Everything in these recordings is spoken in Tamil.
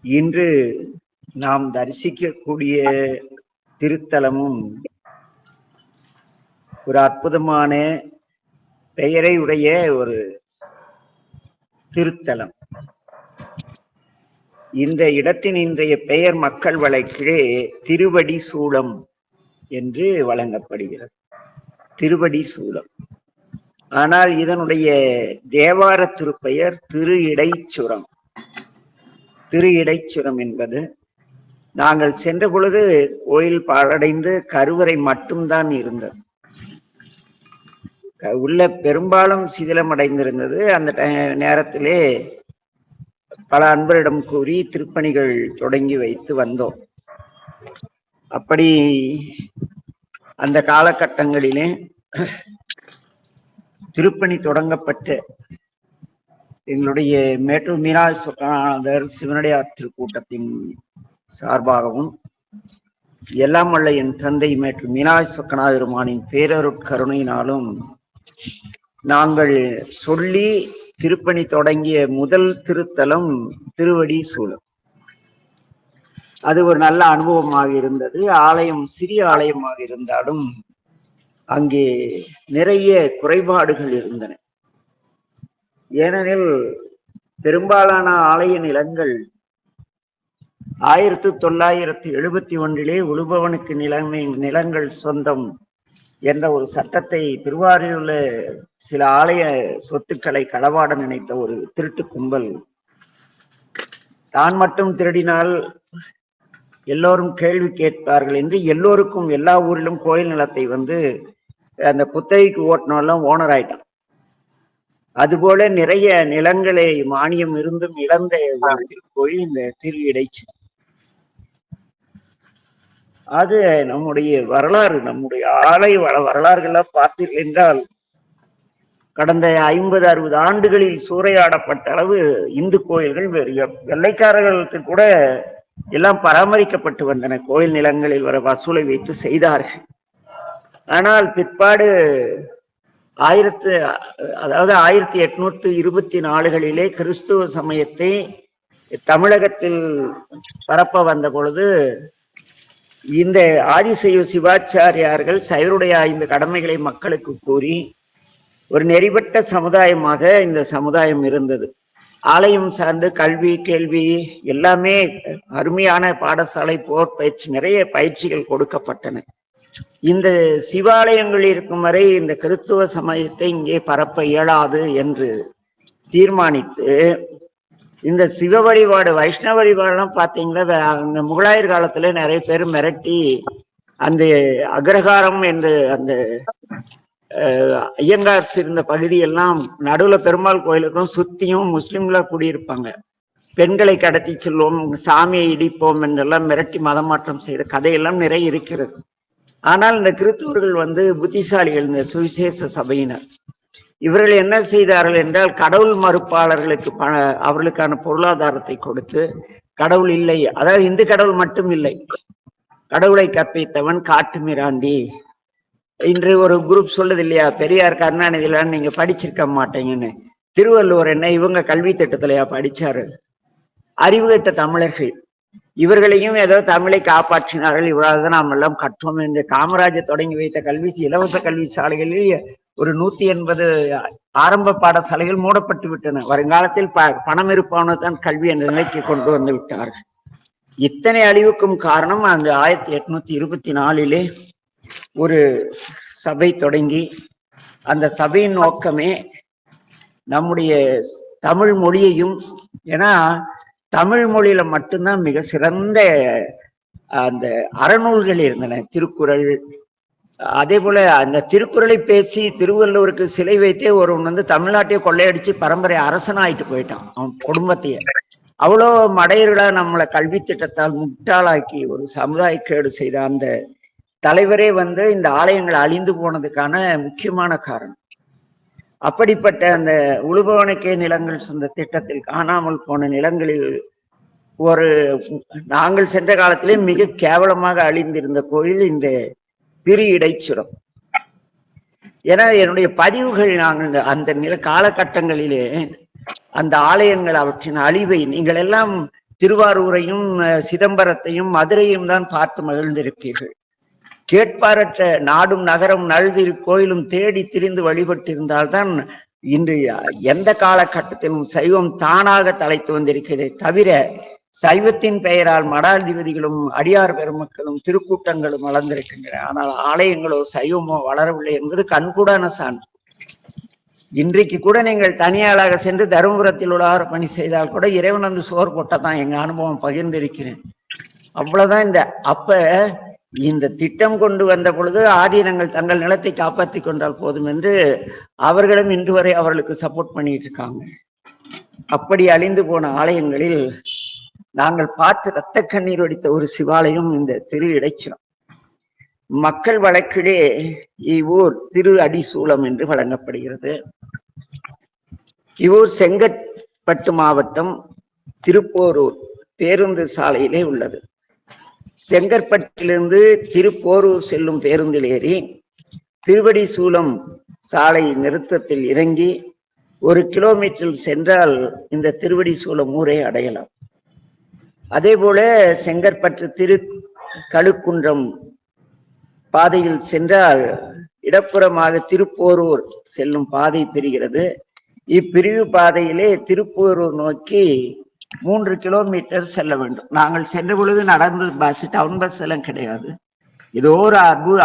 இன்று நாம் தரிசிக்கக்கூடிய திருத்தலமும் ஒரு அற்புதமான பெயரை உடைய ஒரு திருத்தலம். இந்த இடத்தின் இன்றைய பெயர் மக்கள் வழக்கிலே திருவடி சூலம் என்று வழங்கப்படுகிறது. திருவடி சூலம். ஆனால் இதனுடைய தேவார திருப்பெயர் திரு இடைச்சுரம். திரு இடைச்சுரம் என்பது நாங்கள் சென்ற பொழுது கோயில் பாழடைந்து கருவறை மட்டும்தான் இருந்தது. உள்ள பெரும்பாலும் சிதிலமடைந்திருந்தது. அந்த நேரத்திலே பல அன்பரிடம் கூறி திருப்பணிகள் தொடங்கி வைத்து வந்தோம். அப்படி அந்த காலகட்டங்களிலே திருப்பணி தொடங்கப்பட்ட எங்களுடைய மேட்டூர் மீனாட்சி சொக்கநாதர் சிவனடியார் திருக்கூட்டத்தின் சார்பாகவும் எல்லாம் வல்ல என் தந்தை மேட்டூர் மீனாட்சி சொக்கநாதருமானின் பேரருட்கருணையினாலும் நாங்கள் சொல்லி திருப்பணி தொடங்கிய முதல் திருத்தலம் திருவடி சூலம். அது ஒரு நல்ல அனுபவமாக இருந்தது. ஆலயம் சிறிய ஆலயமாக இருந்தாலும் அங்கே நிறைய குறைபாடுகள் இருந்தன. ஏனெனில் பெரும்பாலான ஆலய நிலங்கள் 1971 உழுபவனுக்கு நிலங்கள் சொந்தம் என்ற ஒரு சட்டத்தை திருவாரூரில் சில ஆலய சொத்துக்களை களவாட நினைத்த ஒரு திருட்டு கும்பல் தான் மட்டும் திருடினால் எல்லோரும் கேள்வி கேட்பார்கள் என்று எல்லோருக்கும் எல்லா ஊரிலும் கோயில் நிலத்தை அந்த குத்தகைக்கு ஓட்டினெல்லாம் ஓனர் ஆயிட்டான். அதுபோல நிறைய நிலங்களை மானியம் இருந்தும் இழந்த கோயில் இந்த திரு இடைச்சு. அது நம்முடைய வரலாறு, நம்முடைய ஆலய வரலாறுகள்லாம் பார்த்தீர்கள் என்றால் கடந்த 50-60 ஆண்டுகளில் சூறையாடப்பட்ட அளவு இந்து கோயில்கள் வெள்ளைக்காரர்களுக்கு கூட எல்லாம் பராமரிக்கப்பட்டு வந்தன. கோயில் நிலங்களில் வர வசூலை வைத்து செய்தார்கள். ஆனால் பிற்பாடு 1824 கிறிஸ்துவ சமயத்தை தமிழகத்தில் பரப்ப வந்த பொழுது இந்த ஆதிசைவ சிவாச்சாரியார்கள் சைவருடைய 5 கடமைகளை மக்களுக்கு கூறி ஒரு நெறிபட்ட சமுதாயமாக இந்த சமுதாயம் இருந்தது. ஆலயம் சார்ந்து கல்வி கேள்வி எல்லாமே அருமையான பாடசாலை போர் பயிற்சி நிறைய பயிற்சிகள் கொடுக்கப்பட்டன. இந்த சிவாலயங்கள் இருக்கும் வரை இந்த கிறிஸ்துவ சமயத்தை இங்கே பரப்ப இயலாது என்று தீர்மானித்து இந்த சிவ வழிபாடு வைஷ்ணவ வழிபாடுலாம் பார்த்தீங்கன்னா அந்த முகலாயர் காலத்துல நிறைய பேர் மிரட்டி அந்த அக்ரஹாரம் என்று அந்த ஐயங்கார் இருந்த பகுதியெல்லாம் நடுவுல பெருமாள் கோயிலுக்கும் சுத்தியும் முஸ்லிம்களா குடியிருப்பாங்க. பெண்களை கடத்தி செல்வோம், சாமியை இடிப்போம் என்றெல்லாம் மிரட்டி மதமாற்றம் செய்த கதையெல்லாம் நிறைய இருக்கிறது. ஆனால் இந்த கிறிஸ்தவர்கள் புத்திசாலிகள், இந்த சுவிசேஷ சபையினர் இவர்கள் என்ன செய்தார்கள் என்றால் கடவுள் மறுப்பாளர்களுக்கு அவர்களுக்கான பொருளாதாரத்தை கொடுத்து கடவுள் இல்லை, அதாவது இந்து கடவுள் மட்டும் இல்லை, கடவுளை கற்பித்தவன் காட்டு மிராண்டி. இன்று ஒரு குரூப் சொல்லுது இல்லையா, பெரியார் கருணாநிதியிலான்னு நீங்க படிச்சிருக்க மாட்டீங்கன்னு. திருவள்ளுவர் என்ன இவங்க கல்வி திட்டத்திலையா படிச்சாரு? அறிவு கட்ட தமிழர்கள் இவர்களையும் ஏதோ தமிழை காப்பாற்றினார்கள். இவ்வளவுதான் நாம் எல்லாம் கற்றோம் என்று காமராஜர் தொடங்கி வைத்த இலவச கல்வி சாலைகளில் ஒரு 180 ஆரம்ப பாடசாலைகள் மூடப்பட்டு விட்டன. வருங்காலத்தில் பணம் இருப்பவனு தான் கல்வி என்ற நிலைக்கு கொண்டு வந்து விட்டார்கள். இத்தனை அழிவுக்கும் காரணம் அங்கு 1824 ஒரு சபை தொடங்கி அந்த சபையின் நோக்கமே நம்முடைய தமிழ் மொழியையும், ஏன்னா தமிழ் மொழியில மட்டும்தான் மிக சிறந்த அந்த அறநூல்கள் இருந்தன. திருக்குறள், அதே போல அந்த திருக்குறளை பேசி திருவள்ளுவருக்கு சிலை வைத்தே ஒருவன் தமிழ்நாட்டையே கொள்ளையடிச்சு பரம்பரை அரசனாயிட்டு போயிட்டான் அவன் குடும்பத்தையே. அவ்வளோ மடையர்களா நம்மளை கல்வி திட்டத்தால் முட்டாளாக்கி ஒரு சமுதாய கேடு செய்த அந்த தலைவரே இந்த ஆலயங்கள் அழிந்து போனதுக்கான முக்கியமான காரணம். அப்படிப்பட்ட அந்த உழுபவனுக்கே நிலங்கள் சொந்த திட்டத்தில் காணாமல் போன நிலங்களில் நாங்கள் சென்ற காலத்திலே மிக கேவலமாக அழிந்திருந்த கோயில் இந்த திரு இடைச்சுரம். ஏன்னா என்னுடைய பதிவுகள் நாங்கள் அந்த காலகட்டங்களிலே அந்த ஆலயங்கள் அவற்றின் அழிவை நீங்கள் எல்லாம் திருவாரூரையும் சிதம்பரத்தையும் மதுரையும் தான் பார்த்து மகிழ்ந்திருப்பீர்கள். கேட்பாரற்ற நாடும் நகரம் நல்திரு கோயிலும் தேடி திரிந்து வழிபட்டிருந்தால்தான் இன்று எந்த காலகட்டத்திலும் சைவம் தானாக தலைத்து வந்திருக்கிறதே தவிர சைவத்தின் பெயரால் மடாதிபதிகளும் அடியார் பெருமக்களும் திருக்கூட்டங்களும் வளர்ந்திருக்கின்றன. ஆனால் ஆலயங்களோ சைவமோ வளரவில்லை என்பது கண்கூடான சான்று. இன்றைக்கு கூட நீங்கள் தனியாளாக சென்று தருமபுரத்தில் உள்ள பணி செய்தால் கூட இறைவன் வந்து சோறு போட்டதான் எங்க அனுபவம் பகிர்ந்திருக்கிறேன். அவ்வளவுதான். அப்ப இந்த திட்டம் கொண்டு வந்த பொழுது ஆதீனங்கள் தங்கள் நிலத்தை காப்பாற்றி கொண்டால் போதும் என்று அவர்களும் இன்று வரை அவர்களுக்கு சப்போர்ட் பண்ணிட்டு இருக்காங்க. அப்படி அழிந்து போன ஆலயங்களில் நாங்கள் பார்த்து இரத்த கண்ணீர் வடித்த ஒரு சிவாலயம் இந்த திரு இடைச்சலம். மக்கள் வழக்கிலே இவ்வூர் திரு அடிசூலம் என்று வழங்கப்படுகிறது. இவ்வூர் செங்கற்பட்டு மாவட்டம் திருப்போரூர் பேருந்து சாலையிலே உள்ளது. செங்கற்பட்டிலிருந்து திருப்போரூர் செல்லும் பேருந்தில் ஏறி திருவடி சூலம் சாலை நிறுத்தத்தில் இறங்கி 1 கிலோமீட்டர் சென்றால் இந்த திருவடி சூலம் ஊரை அடையலாம். அதே போல செங்கற்பட்டு திரு கழுக்குன்றம் பாதையில் சென்றால் இடப்புறமாக திருப்போரூர் செல்லும் பாதை பிரிகிறது. இப்பிரிவு பாதையிலே திருப்போரூர் நோக்கி 3 கிலோமீட்டர் செல்ல வேண்டும். நாங்கள் சென்ற பொழுது நடந்து பஸ், டவுன் பஸ் எல்லாம் கிடையாது. ஏதோ ஒரு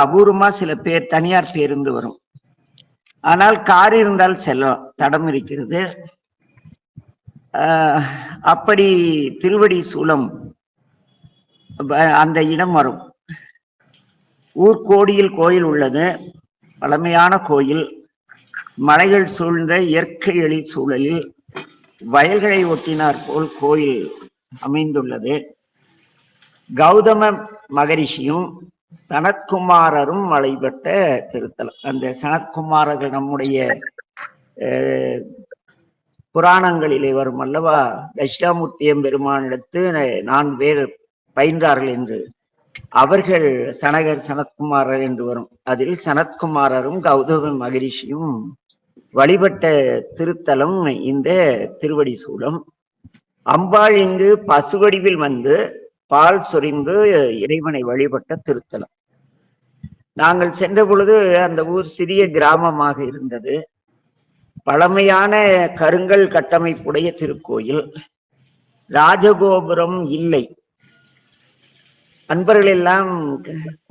அபூர்வமா சில பேர் தனியார் பேருந்து வரும். ஆனால் கார் இருந்தால் செல்லலாம், தடம் இருக்கிறது. அப்படி திருவடி சூலம் அந்த இடம் வரும். ஊர்கோடியில் கோயில் உள்ளது. பழமையான கோயில், மலைகள் சூழ்ந்த இயற்கை எழில் சூழலில் வயல்களை ஒட்டினார் போல் கோயில் அமைந்துள்ளது. கௌதம மகரிஷியும் சனத்குமாரரும் வழிபட்ட திருத்தலம். அந்த சனத்குமாரர்கள் நம்முடைய புராணங்களிலே வரும் அல்லவா, தட்சிணாமூர்த்தியம் பெருமானிடத்து 4 பேர் பயின்றார்கள் என்று. அவர்கள் சனகர் சனத்குமாரர் என்று வரும். அதில் சனத்குமாரரும் கௌதம மகரிஷியும் வழிபட்ட திருத்தலம் இந்த திருவடி சூலம். அம்பாள் இங்கு பசுவடிவில் வந்து பால் சொரிந்து இறைவனை வழிபட்ட திருத்தலம். நாங்கள் சென்ற பொழுது அந்த ஊர் சிறிய கிராமமாக இருந்தது. பழமையான கருங்கல் கட்டமைப்புடைய திருக்கோயில். ராஜகோபுரம் இல்லை. அன்பர்கள் எல்லாம்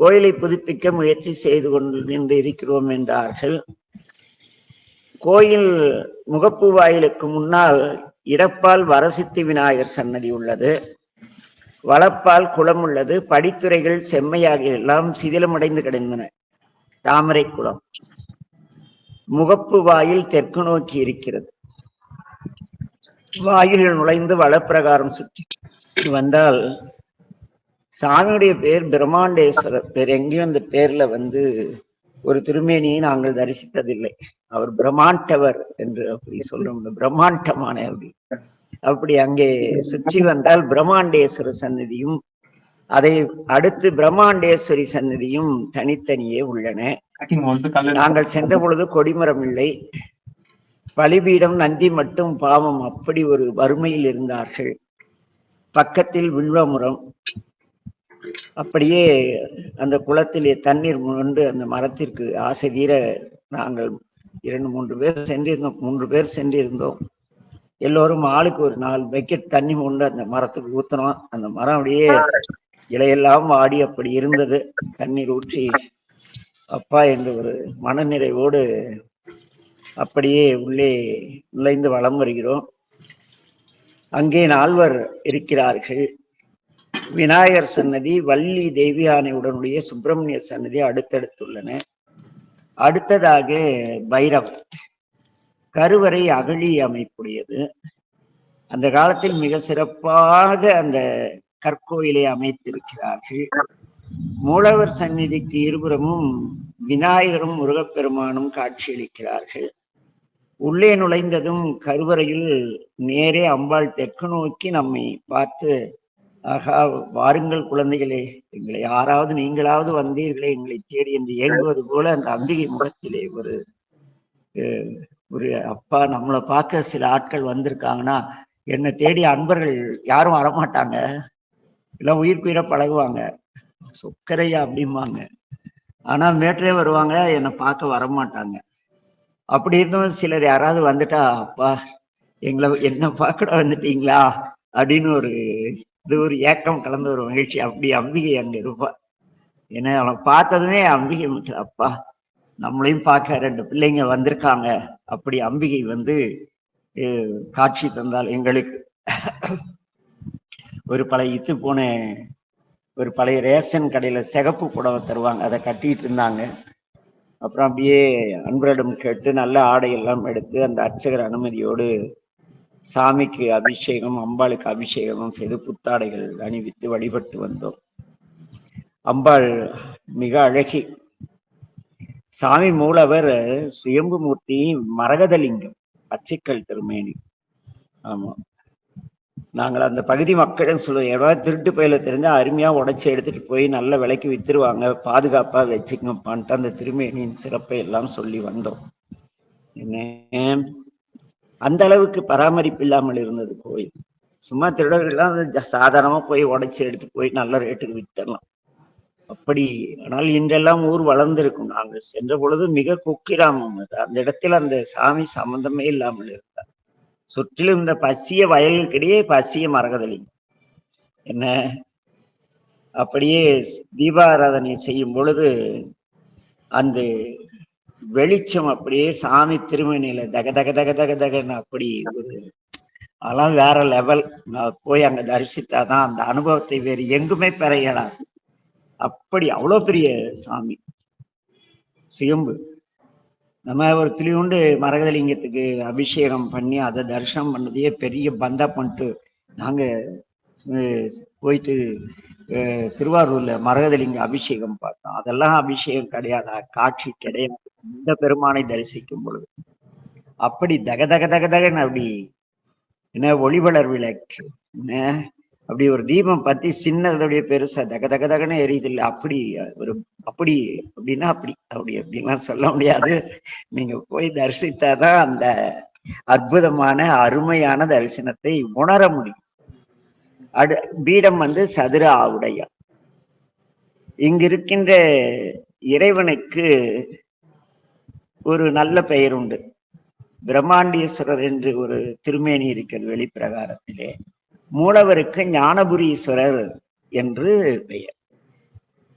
கோயிலை புதுப்பிக்க முயற்சி செய்து கொண்டு இருக்கிறோம் என்றார்கள். கோயில் முகப்பு வாயிலுக்கு முன்னால் இடப்பால் வரசித்தி விநாயகர் சன்னதி உள்ளது. வலப்பால் குளம் உள்ளது. படித்துறைகள் செம்மையாக எல்லாம் சிதிலமடைந்து கிடந்தன. தாமரை குளம். முகப்பு வாயில் தெற்கு நோக்கி இருக்கிறது. வாயிலில் நுழைந்து வலப்பிரகாரம் சுற்றி வந்தால் சாமியுடைய பேர் பிரம்மாண்டேஸ்வரர். பேர் எங்கேயும் அந்த பேர்ல ஒரு திருமேனியை நாங்கள் தரிசித்ததில்லை. அவர் பிரம்மாண்டவர் என்று அப்படி சொல்றோம். பிரம்மாண்டமான அப்படி அங்கே சுற்றி வந்தால் பிரம்மாண்டேஸ்வர சன்னதியும் அதை அடுத்து பிரம்மாண்டேஸ்வரி சன்னதியும் தனித்தனியே உள்ளன. நாங்கள் சென்ற பொழுது கொடிமரம் இல்லை, பலிபீடம், நந்தி மட்டும் பாவம் அப்படி ஒரு வறுமையில் இருந்தார்கள். பக்கத்தில் வில்வமரம். அப்படியே அந்த குளத்திலே தண்ணீர் முண்டு அந்த மரத்திற்கு ஆசை தீர நாங்கள் 2-3 பேர் சென்றிருந்தோம். 3 பேர் சென்றிருந்தோம். எல்லோரும் ஆளுக்கு ஒரு 4 பக்கெட் தண்ணி முண்டு அந்த மரத்துக்கு ஊத்தணும். அந்த மரம் அப்படியே இலையெல்லாம் வாடி அப்படி இருந்தது. தண்ணீர் ஊற்றி அப்பா என்று ஒரு மனநிறைவோடு அப்படியே உள்ளே நுழைந்து வலம் வருகிறோம். அங்கே 4 இருக்கிறார்கள். விநாயகர் சன்னதி, வள்ளி தேவியானையுடனுடைய சுப்பிரமணிய சன்னதி அடுத்தடுத்துள்ளன. அடுத்ததாக பைரவர். கருவறை அகழி அமைப்புடையது. அந்த காலத்தில் மிக சிறப்பாக அந்த கற்கோயிலை அமைத்திருக்கிறார்கள். மூலவர் சந்நிதிக்கு இருபுறமும் விநாயகரும் முருகப்பெருமானும் காட்சியளிக்கிறார்கள். உள்ளே நுழைந்ததும் கருவறையில் நேரே அம்பாள் தெற்கு நோக்கி நம்மை பார்த்து, ஆகா வாருங்கள் குழந்தைகளே, எங்களை யாராவது நீங்களாவது வந்தீர்களே எங்களை தேடி என்று ஏங்குவது போல அந்த அம்பிகை முகத்திலே ஒரு அப்பா நம்மளை பார்க்க சில ஆட்கள் வந்திருக்காங்கன்னா என்னை தேடி அன்பர்கள் யாரும் வரமாட்டாங்க, எல்லாம் உயிர்க்குயிரா பழகுவாங்க. சொக்கரையா அப்படிம்பாங்க. ஆனா மேட்டரே வருவாங்க, என்னை பார்க்க வரமாட்டாங்க. அப்படி இருந்தும் சிலர் யாராவது வந்துட்டா, அப்பா என்ன பார்க்க வந்துட்டீங்களா அப்படின்னு ஒரு ஏக்கம் கலந்த ஒரு மகிழ்ச்சி. அப்படி அம்பிகை அங்க இருப்பா. ஏன்னா அவளை பார்த்ததுமே அம்பிகை அப்பா நம்மளையும் பார்க்க 2 பிள்ளைங்க வந்திருக்காங்க. அப்படி அம்பிகை காட்சி தந்தால் எங்களுக்கு. ஒரு பழைய இத்து போன ஒரு பழைய ரேஷன் கடையில சிகப்பு புடவை தருவாங்க, அதை கட்டிட்டு இருந்தாங்க. அப்புறம் அப்படியே அன்பரிடம் கேட்டு நல்ல ஆடையெல்லாம் எடுத்து அந்த அர்ச்சகர் அனுமதியோடு சாமிக்கு அபிஷேகம், அம்பாளுக்கு அபிஷேகமும் செய்து புத்தாடைகள் அணிவித்து வழிபட்டு வந்தோம். அம்பாள் மிக அழகி. சாமி மூலவர் சுயம்பு மூர்த்தி மரகதலிங்கம், பச்சைக்கல் திருமேனி. ஆமா, நாங்கள் அந்த பகுதி மக்களும் சொல்லுவோம், எவ்வளவு திருட்டு பயில தெரிஞ்சா அருமையா உடைச்சி எடுத்துட்டு போய் நல்ல விலைக்கு வித்துருவாங்க, பாதுகாப்பா வச்சுக்கப்பான்ட்டு அந்த திருமேனியின் சிறப்பை எல்லாம் சொல்லி வந்தோம். என்ன அந்த அளவுக்கு பராமரிப்பு இல்லாமல் இருந்தது கோயில். சும்மா திருடர்கள்லாம் சாதாரணமா போய் உடைச்சி எடுத்து போய் நல்ல ரேட்டுக்கு வித்தரலாம். அப்படி. ஆனால் இன்றெல்லாம் ஊர் வளர்ந்திருக்கும். நாங்கள் சென்ற பொழுது மிக குக்கிராமம் அது. அந்த இடத்தில் அந்த சாமி சம்பந்தமே இல்லாமல் இருந்தார். சுற்றிலும் இந்த பசிய வயலுக்கிடையே பசிய மரகதலிங்கம். என்ன அப்படியே தீபாராதனை செய்யும் பொழுது அந்த வெளிச்சம் அப்படியே சாமி திருமணியில தக தக தக தக தகன்னு அப்படி அதெல்லாம் வேற லெவல். நான் போய் அங்க தரிசித்தாதான் அந்த அனுபவத்தை வேறு எங்குமே பெற இயலாது. அப்படி அவ்வளவு பெரிய சாமி சுயம்பு. நம்ம ஒரு துளிவுண்டு மரகதலிங்கத்துக்கு அபிஷேகம் பண்ணி அதை தரிசனம் பண்ணதையே பெரிய பந்தா பண்ணிட்டு நாங்க போயிட்டு திருவாரூர்ல மரகதலிங்க அபிஷேகம் பார்த்தோம். அதெல்லாம் அபிஷேகம் கிடையாது, காட்சி கிடையாது இந்த பெருமானை தரிசிக்கும் பொழுது. அப்படி தக தக தக தகன்னு அப்படி என்ன ஒளிவளர் விளக்கு என்ன அப்படி ஒரு தீபம் பத்தி சின்னதுடைய பெருசா தக தக தகன்னு எரியுது இல்லை. அப்படி அப்படி அப்படின்னா அப்படி அப்படின்லாம் சொல்ல முடியாது. நீங்க போய் தரிசித்தாதான் அந்த அற்புதமான அருமையான தரிசனத்தை உணர முடியும். பீடம் சதுர ஆவுடையா. இங்க இருக்கின்ற இறைவனுக்கு ஒரு நல்ல பெயர் உண்டு. பிரம்மாண்டீஸ்வரர் என்று ஒரு திருமேனி இருக்கிறது வெளிப்பிரகாரத்திலே. மூலவருக்கு ஞானபுரீஸ்வரர் என்று பெயர்.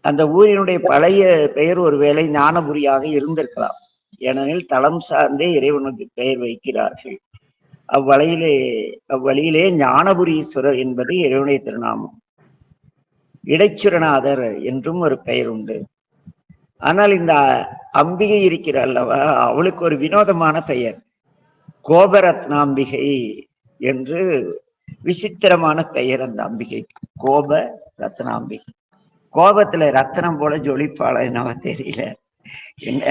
அந்த ஊரினுடைய பழைய பெயர் ஒருவேளை ஞானபுரியாக இருந்திருக்கலாம். ஏனெனில் தளம் சார்ந்தே இறைவனுக்கு பெயர் வைக்கிறார்கள். அவ்வழியிலே ஞானபுரீஸ்வரர் என்பது இறைவனுடைய திருநாமம். இடைச்சுரநாதர் என்றும் ஒரு பெயர் உண்டு. ஆனால் இந்த அம்பிகை இருக்கிற அல்லவா, அவளுக்கு ஒரு வினோதமான பெயர் கோபரத்னாம்பிகை என்று விசித்திரமான பெயர் அந்த அம்பிகைக்கு. கோப ரத்னாம்பிகை. கோபத்துல ரத்தனம் போல ஜொலிப்பாள என்னவோ தெரியல, என்ன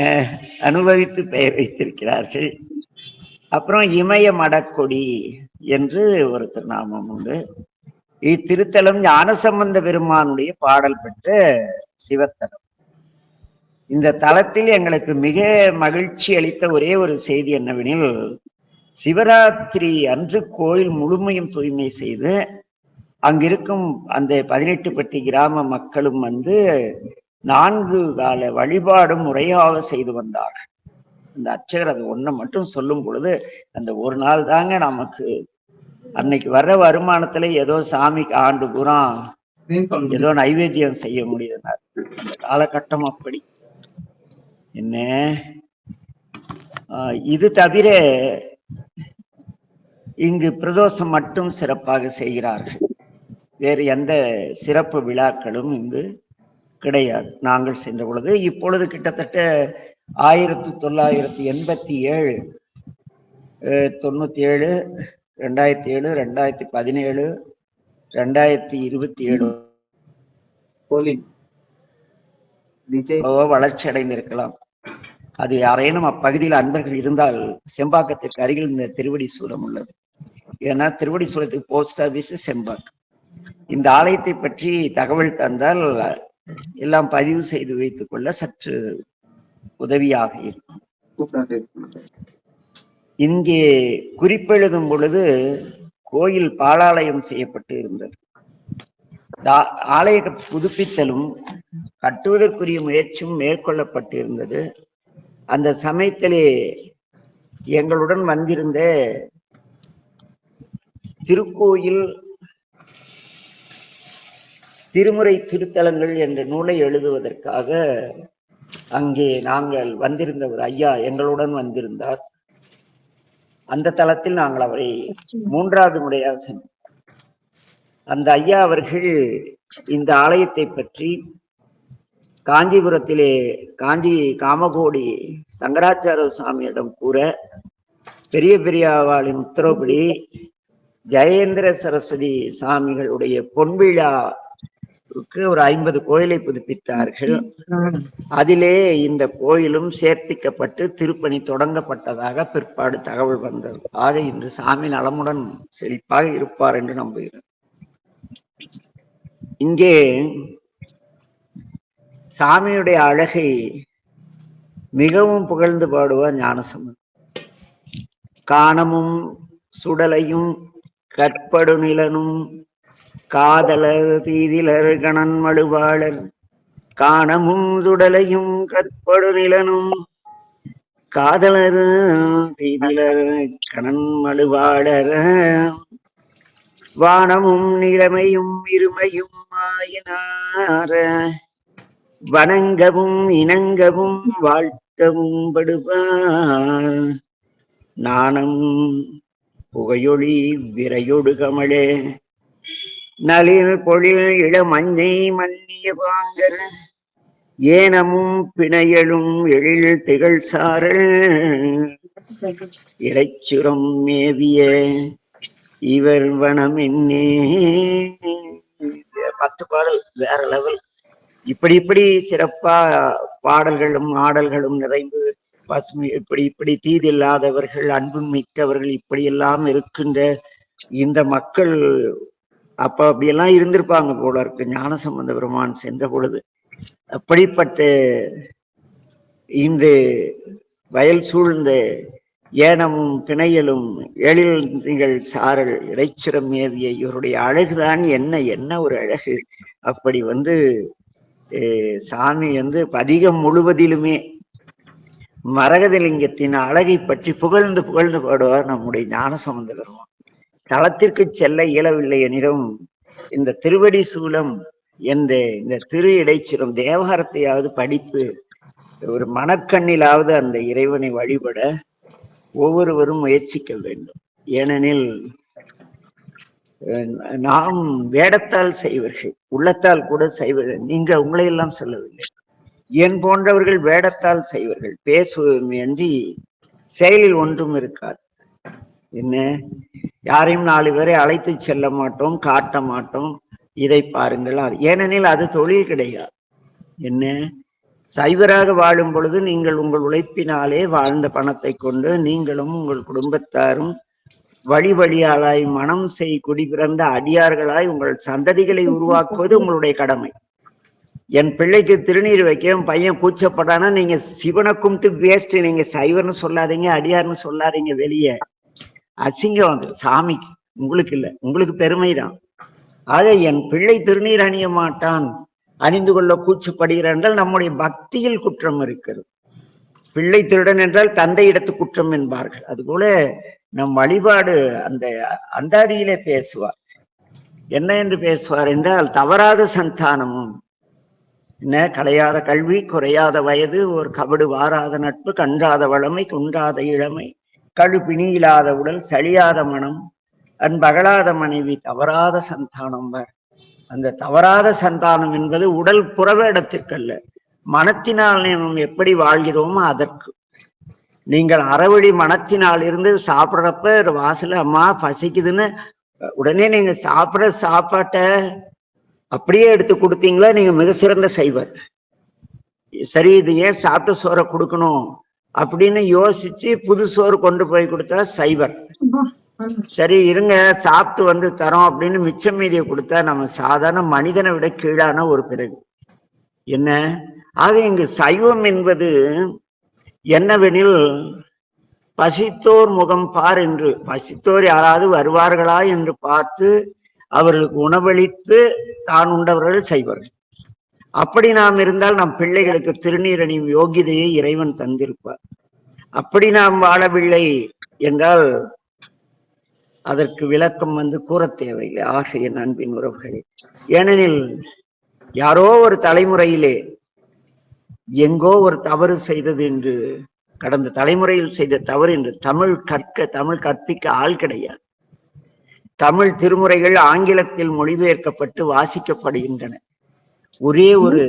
அனுபவித்து பெயர் வைத்திருக்கிறார்கள். அப்புறம் இமய மடக்கொடி என்று ஒரு திருநாமம் உண்டு. இத்திருத்தலம் ஞானசம்பந்த பெருமானுடைய பாடல் பெற்ற சிவத்தலம். இந்த தலத்தில் எங்களுக்கு மிக மகிழ்ச்சி அளித்த ஒரே ஒரு செய்தி என்னவெனில், சிவராத்திரி அன்று கோயில் முழுமையும் தூய்மை செய்து அங்கிருக்கும் அந்த 18 பட்டி கிராம மக்களும் 4 கால வழிபாடும் முறையாக செய்து வந்தார்கள். அந்த அர்ச்சகர் அது ஒண்ணு மட்டும் சொல்லும் பொழுது, அந்த ஒரு நாள் தாங்க நமக்கு அன்னைக்கு வர்ற வருமானத்துல ஏதோ சாமிக்கு ஆண்டு பூரா ஏதோ நைவேத்தியம் செய்ய முடியுதுனார். அந்த காலகட்டம் அப்படி. என்ன இது தவிர இங்கு பிரதோஷம் மட்டும் சிறப்பாக செய்கிறார்கள். வேறு எந்த சிறப்பு விழாக்களும் இங்கு கிடையாது. நாங்கள் சென்ற பொழுது இப்பொழுது கிட்டத்தட்ட 1987, 97, 2007, 2017, 2027 வளர்ச்சி அடைந்திருக்கலாம். அது யாரேனும் அப்பகுதியில் அன்பர்கள் இருந்தால் செம்பாக்கத்திற்கு அருகில் இந்த திருவடி சூலம் உள்ளது. ஏன்னா திருவடி சூலத்துக்கு போஸ்ட் ஆபீஸ் செம்பாக்கம். இந்த ஆலயத்தை பற்றி தகவல் தந்தால் எல்லாம் பதிவு செய்து வைத்துக் கொள்ள சற்று உதவியாக இருக்கும். இங்கே குறிப்பெழுதும் பொழுது கோயில் பாலாலயம் செய்யப்பட்டு இருந்தது. ஆலய புதுப்பித்தலும் கட்டுவதற்குரிய முயற்சியும் மேற்கொள்ளப்பட்டிருந்தது. அந்த சமயத்திலே எங்களுடன் வந்திருந்த திருக்கோயில் திருமுறை திருத்தலங்கள் என்ற நூலை எழுதுவதற்காக அங்கே நாங்கள் வந்திருந்த ஒரு ஐயா எங்களுடன் வந்திருந்தார். அந்த தளத்தில் நாங்கள் அவரை 3வது முறையாக சென்றோம். அந்த ஐயா அவர்கள் இந்த ஆலயத்தை பற்றி காஞ்சிபுரத்திலே காஞ்சி காமகோடி சங்கராச்சார சுவாமியிடம் கூற, பெரிய பெரியாவாளின் உத்தரவுப்படி ஜெயேந்திர சரஸ்வதி சுவாமிகளுடைய பொன்விழாவுக்கு ஒரு 50 கோயிலை புதுப்பித்தார்கள். அதிலே இந்த கோயிலும் சேர்ப்பிக்கப்பட்டு திருப்பணி தொடங்கப்பட்டதாக பிற்பாடு தகவல் வந்தது. ஆக இன்று சாமி நலமுடன் செழிப்பாக இருப்பார் என்று நம்புகிறேன். இங்கே சாமியுடைய அழகை மிகவும் புகழ்ந்து பாடுவார் ஞானசம்பந்தர். காணமும் சுடலையும் கற்படு நிலனும் காதலர் தீதிலர் கணன் மழுவாளர், காணமும் சுடலையும் கற்படு நிலனும் காதலர் தீதிலர் கணன் மழுவாளர், வானமும் நிலைமையும் இருமையும் ஆயினார வணங்கவும் இணங்கவும் வாழ்த்தவும் படுவார், நாணம் புகையொளி விரையொடு கமழே நளிர் பொழில் இளமஞ்சை மன்னிய பாங்கர், ஏனமும் பிணையலும் எழில் திகழ் சாரல் இறைச்சுரம் மேவிய இவர் வனம் என்னே. 10 பாடல் வேற லெவல். இப்படி சிறப்பா பாடல்களும் ஆடல்களும் நிறைந்து பசுமை, இப்படி தீதில்லாதவர்கள் அன்பு மிக்கவர்கள் இப்படியெல்லாம் இருக்கின்ற இந்த மக்கள் அப்ப அப்படியெல்லாம் இருந்திருப்பாங்க போல இருக்கு ஞானசம்பந்த பெருமான் சென்ற பொழுது. அப்படிப்பட்ட இந்த வயல் சூழ்ந்த ஏனமும் பிணையலும் எழில் நிகழ் சாரல் இடைச்சிறம் மேவிய இவருடைய அழகுதான் என்ன ஒரு அழகு. அப்படி சாமி பதிகம் முழுவதிலுமே மரகதலிங்கத்தின் அழகை பற்றி புகழ்ந்து பாடுவார் நம்முடைய ஞானசம்பந்த பெருமான். தளத்திற்கு செல்ல இயலவில்லை எனினும் இந்த திருவடி சூலம் என்ற இந்த திரு இடைச்சிறம் தேவாரத்தையாவது படித்து ஒரு மனக்கண்ணிலாவது அந்த இறைவனை வழிபட ஒவ்வொருவரும் முயற்சிக்க வேண்டும். ஏனெனில் நாம் வேடத்தால் செய்வர்கள், உள்ளத்தால் கூட செய்வர்கள். நீங்க உங்களையெல்லாம் சொல்லவில்லை, என் போன்றவர்கள் வேடத்தால் செய்வர்கள், பேசுவோம் என்று செயலில் ஒன்றும் இருக்காது. என்ன, யாரையும் 4 பேரை அழைத்து செல்ல மாட்டோம், காட்ட மாட்டோம், இதை பாருங்கள். ஏனெனில் அது தொழில் கிடையாது. என்ன, சைவராக வாழும் பொழுது நீங்கள் உங்கள் உழைப்பினாலே வாழ்ந்த பணத்தை கொண்டு நீங்களும் உங்கள் குடும்பத்தாரும் வழியாளாய் மனம் செய் குடி பிறந்த அடியார்களாய் உங்கள் சந்ததிகளை உருவாக்குவது உங்களுடைய கடமை. என் பிள்ளைக்கு திருநீர் வைக்க பையன் கூச்சப்படானா நீங்க சிவனை கும்பிட்டு வேஸ்ட், நீங்க சைவர்னு சொல்லாதீங்க, அடியார்னு சொல்லாதீங்க. வெளியே அசிங்கம் சாமிக்கு, உங்களுக்கு இல்லை, உங்களுக்கு பெருமைதான். ஆக என் பிள்ளை திருநீர் அணிய மாட்டான், அணிந்து கொள்ள கூச்சப்படுகிறார் என்றால் நம்முடைய பக்தியில் குற்றம் இருக்கிறது. பிள்ளை திருடன் என்றால் தந்தை இடத்து குற்றம் என்பார்கள். அதுபோல நம் வழிபாடு அந்த அந்தாதியிலே பேசுவார். என்ன என்று பேசுவார் என்றால், தவறாத சந்தானமும் என்ன, கலையாத கல்வி, குறையாத வயது, ஒரு கபடு வாராத நட்பு, கன்றாத வளமை, குன்றாத இளமை, கழுப்பிணியில்லாத உடல், சளியாத மனம், அன்பகலாத மனைவி, தவறாத சந்தானம். அந்த தவறாத சந்தானம் என்பது உடல் புறவேடத்திற்கல்ல, மனத்தினால் நாம் எப்படி வாழ்கிறோமோ அதற்கு. நீங்கள் அறவழி மனத்தினால் இருந்து சாப்பிட்றப்ப வாசல அம்மா பசிக்குதுன்னு உடனே நீங்க சாப்பிட்ற சாப்பாட்டை அப்படியே எடுத்து கொடுத்தீங்களா, நீங்க மிக சிறந்த சைவர். சரி, இது ஏன் சாப்பிட்ட சோறை கொடுக்கணும் அப்படின்னு யோசிச்சு புது சோறு கொண்டு போய் கொடுத்தா சைவர். சரி இருங்க சாப்பிட்டு தரோம் அப்படின்னு மிச்சம் மீதியை கொடுத்தா நம்ம சாதாரண மனிதனை விட கீழான ஒரு பிறகு. என்ன, ஆக இங்கு சைவம் என்பது என்னவெனில், பசித்தோர் முகம் பார் என்று, பசித்தோர் யாராவது வருவார்களா என்று பார்த்து அவர்களுக்கு உணவளித்து தான் உண்டவர்கள் செய்வார்கள். அப்படி நாம் இருந்தால் நம் பிள்ளைகளுக்கு திருநீரணியும் யோகிதையை இறைவன் தந்திருப்பார். அப்படி நாம் வாழவில்லை என்றால் அதற்கு விளக்கம் கூற தேவையில்லை. ஆசைய அன்பின் உறவுகளே, ஏனெனில் யாரோ ஒரு தலைமுறையிலே எங்கோ ஒரு தவறு செய்தது என்று, கடந்த தலைமுறையில் செய்த தவறு என்று தமிழ் கற்பிக்க ஆள் கிடையாது. தமிழ் திருமுறைகள் ஆங்கிலத்தில் மொழிபெயர்க்கப்பட்டு வாசிக்கப்படுகின்றன. ஒரே ஒரு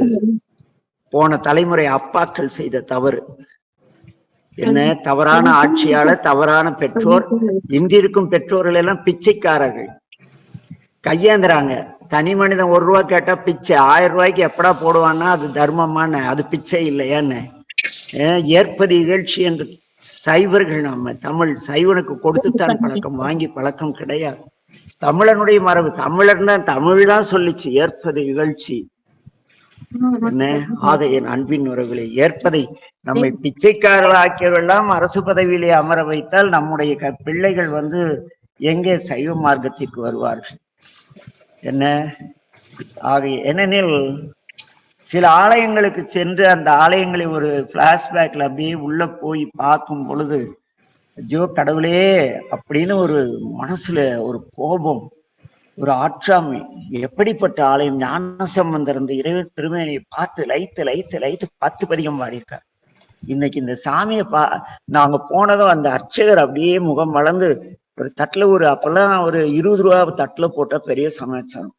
போன தலைமுறை அப்பாக்கள் செய்த தவறு என்ன? தவறான ஆட்சியாளர், தவறான பெற்றோர். இன்றிருக்கும் பெற்றோர்கள் எல்லாம் பிச்சைக்காரர்கள், கையேந்துறாங்க. தனி மனிதன் 1 ரூபா கேட்டா பிச்சை, 1000 ரூபாய்க்கு எப்படா போடுவான்னா அது தர்மமான, அது பிச்சை இல்லையான்னு. ஏற்பது இகழ்ச்சி என்று சைவர்கள், நம்ம தமிழ் சைவனுக்கு கொடுத்துத்தான் பழக்கம், வாங்கி பழக்கம் கிடையாது. தமிழனுடைய மரபு, தமிழர் தான், தமிழ் தான் சொல்லிச்சு ஏற்பது இகழ்ச்சி என்ன. ஆக என் அன்பின் உறவுகளை, ஏற்பதை நம்மை பிச்சைக்காரர்கள் ஆக்கியவெல்லாம் அரசு பதவியிலே அமர வைத்தால் நம்முடைய பிள்ளைகள் எங்கே சைவ மார்க்கத்திற்கு வருவார்கள் என்ன. ஆக ஏனெனில் சில ஆலயங்களுக்கு சென்று அந்த ஆலயங்களை ஒரு பிளாஷ்பேக்ல அப்படியே உள்ள போய் பார்க்கும் பொழுது, ஐயோ கடவுளே அப்படின்னு ஒரு மனசுல ஒரு கோபம், ஒரு ஆற்றாமை. எப்படிப்பட்ட ஆலயம்! ஞானசம்பந்தர் இந்த இறைவன் திருமேனியை பார்த்து லைத்து லைத்து லைத்து 10 பதிகம் பாடியிருக்கார். இன்னைக்கு இந்த சாமியை நாங்க போனதும் அந்த அர்ச்சகர் அப்படியே முகம் வளர்ந்து ஒரு தட்டுல அப்பெல்லாம் ஒரு 20 ரூபா தட்டுல போட்டா பெரிய சமாச்சாரம்.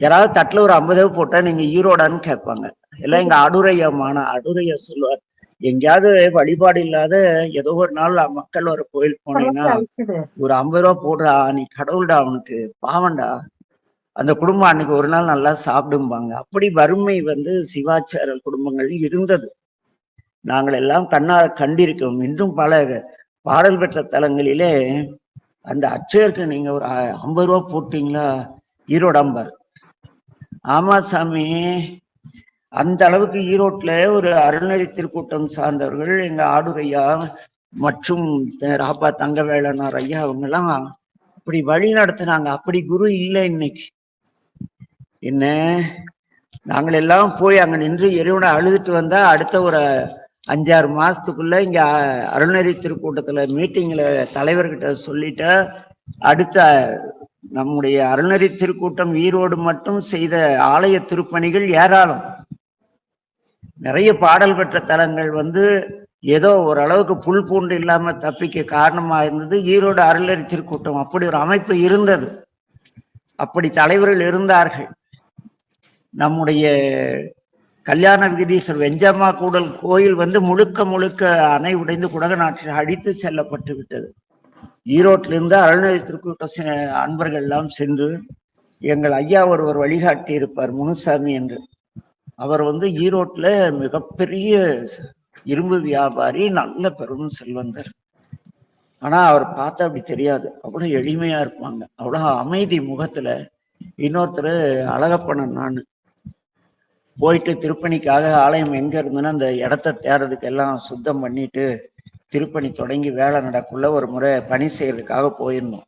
யாராவது தட்டுல ஒரு 50 போட்டா நீங்க ஈரோடான்னு கேட்பாங்க. எல்லாம் எங்க அடுரையா சொல்லுவார், எங்கேயாவது வழிபாடு இல்லாத ஏதோ ஒரு நாள் மக்கள் வர கோயில் போனீங்கன்னா ஒரு 50 ரூபா போடுறா, நீ கடவுள்டா, அவனுக்கு பாவண்டா, அந்த குடும்பம் அன்னைக்கு ஒரு நாள் நல்லா சாப்பிடும்பாங்க. அப்படி வறுமை சிவாச்சார குடும்பங்கள் இருந்தது. நாங்கள் எல்லாம் கண்ணால் கண்டிருக்கோம். இன்றும் பல பாடல் பெற்ற தலங்களிலே அந்த அர்ச்சகருக்கு நீங்க ஒரு 50 ரூபா போட்டீங்களா, ஈரோடாம்பார். ஆமா சாமி, அந்த அளவுக்கு ஈரோட்ல ஒரு அருள்நெறி திருக்கூட்டம் சார்ந்தவர்கள், எங்க ஆடுரையா மற்றும் ராப்பா தங்கவேலனார் ஐயா, அவங்க எல்லாம் அப்படி வழி நடத்தினாங்க. அப்படி குரு இல்லை இன்னைக்கு என்ன. நாங்கள் எல்லாம் போய் அங்க நின்று இறைவனை அழுதுட்டு வந்தா அடுத்த ஒரு 5-6 மாசத்துக்குள்ள இங்க அருள்நெறி திருக்கூட்டத்துல மீட்டிங்ல தலைவர்கிட்ட சொல்லிட்டா, அடுத்த நம்முடைய அருள்நெறி திருக்கூட்டம் ஈரோடு மட்டும் செய்த ஆலய திருப்பணிகள் ஏராளம். நிறைய பாடல் பெற்ற தலங்கள் ஏதோ ஓரளவுக்கு புல் பூண்டு இல்லாம தப்பிக்க காரணமா இருந்தது ஈரோடு அருள்நெறி திருக்கூட்டம். அப்படி ஒரு அமைப்பு இருந்தது, அப்படி தலைவர்கள் இருந்தார்கள். நம்முடைய கல்யாண விகதீஸ்வரர் வெஞ்சம்மா கூடல் கோயில் முழுக்க முழுக்க அணை உடைந்து குடகநாட்டில் அடித்து செல்லப்பட்டு விட்டது. ஈரோட்டிலிருந்து அருள்நெறி திருக்கூட்ட அன்பர்கள் எல்லாம் சென்று, எங்கள் ஐயா ஒருவர் வழிகாட்டி இருப்பார், முனுசாமி என்று. அவர் ஈரோட்ல மிகப்பெரிய இரும்பு வியாபாரி, நல்ல பெரும் செல்வந்தர். ஆனா அவர் பார்த்தா அப்படி தெரியாது, அவ்வளவு எளிமையா இருப்பாங்க, அவ்வளவு அமைதி முகத்துல. இன்னொருத்தர் அழகப்பண்ணன், நான் போயிட்டு திருப்பணிக்காக ஆலயம் எங்க இருந்ததுன்னா அந்த இடத்த தேடுறதுக்கு எல்லாம் சுத்தம் பண்ணிட்டு திருப்பணி தொடங்கி வேலை நடக்குள்ள ஒரு முறை பணி செய்யறதுக்காக போயிருந்தோம்.